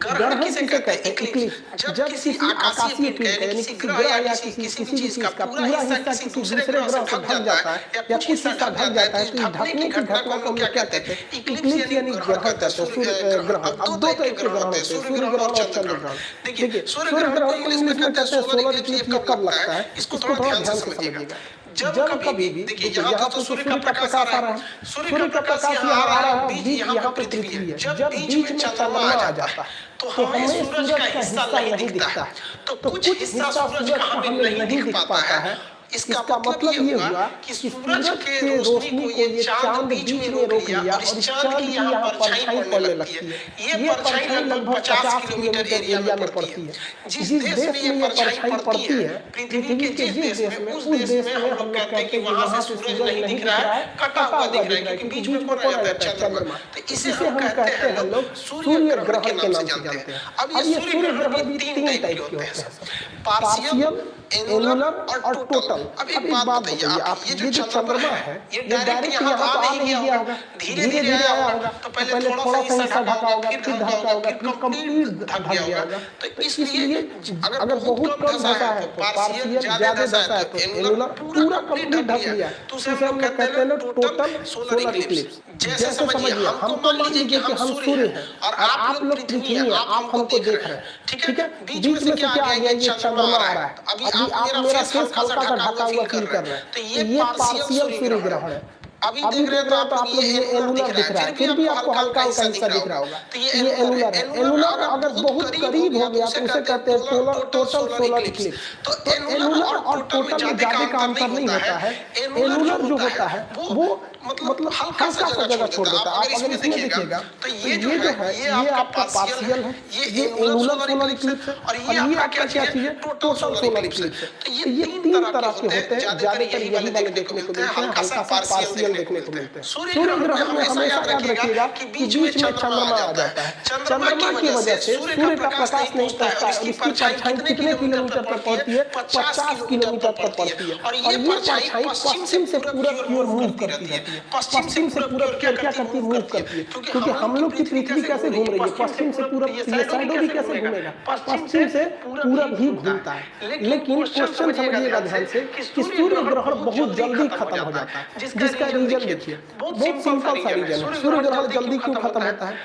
ग्रहण किसे कहते हैं? इक्लिप्स। जब किसी आकाशीय पिंड यानी किसी ग्रह या किसी भी चीज का पूरा हिस्सा किसी दूसरे ग्रह से ढक जाता है या कुछ हिस्सा ढक जाता है तो इस ढकने की घटना को हम लोग क्या कहते हैं? इक्लिप्स यानी ग्रहण कहते हैं। सूर्य ग्रहण। अब दो तरह के ग्रहण होते हैं, सूर्य ग्रहण और चंद्र ग्रहण। देखिए सूर्य ग्रहण को इंग्लिश में कहते हैं सोलर इक्लिप्स। ये कब लगता है इसको थोड़ा ध्यान से समझिएगा। जब कभी भी देखिए यहाँ तो सूर्य का प्रकाश आ रहा है, सूर्य का प्रकाश यहाँ आ रहा है, बीच यहाँ पे पृथ्वी है। जब बीच में चंद्रमा आ जाता है तो हमें सूरज का हिस्सा नहीं दिखता है। तो कुछ हिस्सा सूरज का हमें नहीं दिख पाता है। इसका मतलब ये हुआ कि सूरज के रोशनी को ये चांद बीच में रोक लिया और इस चांद की यहाँ परछाई पड़ने लगती है। ये परछाई लगभग 50 किलोमीटर एरिया में पड़ती है। जिस देश में ये परछाई पड़ती है पृथ्वी के जिस देश में, उस देश में हम लोग कहते हैं कि वहां से सूरज नहीं दिख रहा है, कटा हुआ दिख रहा है, क्योंकि बीच में कौन रहता है? चंद्रमा। तो इसे हम कहते हैं लोग सूर्य ग्रहण के नाम से जानते हैं। अब ये सूर्य ग्रहण भी 3 टाइप के होते हैं, पार्शियल, एनुलर और टोटल। अब एक बात बताइए आप, ये जो चंद्रमा है ये डायरेक्ट यहाँ तो आ नहीं गया होगा, धीरे धीरे आया होगा। तो पहले थोड़ा सा हिस्सा ढका होगा, फिर ढका होगा, फिर कंप्लीट ढक गया होगा। तो इसलिए अगर बहुत कम ढका है तो पार्शियल, ज्यादा ढका है तो एनुलर, पूरा कंप्लीट ढक लिया तो उसे हम लोग कहते हैं टोटल सोलर इक्लिप्स। जैसे समझिए हमको मान लीजिए कि हम सूर्य हैं और आप लोग पृथ्वी हैं, आप हमको देख रहे हैं, ठीक है? बीच में से क्या आ गया? ये चंद्रमा आ रहा है। अभी आप मेरा फेस हल्का सा ढका हुआ फील कर रहे हैं, तो ये पार्शियल सूर्य ग्रहण है। अभी देख रहे हो तो आप लोग ये एनुलर दिख रहा है, फिर भी आपको हल्का हल्का हिस्सा दिख रहा होगा। तो ये एनुलर है। एनुलर अगर बहुत करीब हो गया तो उसे कहते हैं टोटल सोलर इक्लिप्स। तो एनुलर और टोटल में ज्यादा का अंतर नहीं होता है। एनुलर जो होता है वो मतलब हल्का सा जगह छोड़ देता है। आप अगर इसमें देखिएगा तो ये जो है ये आपका पार्शियल है, ये एनुलर सोलर इक्लिप्स है और ये आपका क्या चीज है? टोटल सोलर इक्लिप्स है। तो ये 3 तरह के होते हैं, ज्यादातर यही वाले देखने को मिलते हैं, हल्का सा पार्शियल देखने को मिलते हैं। सूर्य ग्रहण में हमेशा याद रखिएगा कि बीच में चंद्रमा आ जाता है। चंद्रमा की वजह से सूर्य का प्रकाश नहीं पड़ता है। इसकी परछाई कितने किलोमीटर पर पड़ती है? 50 किलोमीटर पर पड़ती है। और ये परछाई पश्चिम से पूरब की ओर मूव करती है। पश्चिम से पूरब क्या करती है? मूव करती है। क्योंकि हम लोग की पृथ्वी कैसे घूम रही है? पश्चिम से पूरब, ये साइडों भी कैसे घूमेगा? पश्चिम से पूरब ही घूमता है। लेकिन क्वेश्चन समझिएगा ध्यान से कि सूर्य ग्रहण बहुत जल्दी खत्म हो जाता है। जिसका रीजन देखिए, बहुत सिंपल सा रीजन है। सूर्य ग्रहण जल्दी क्यों खत्म होता है?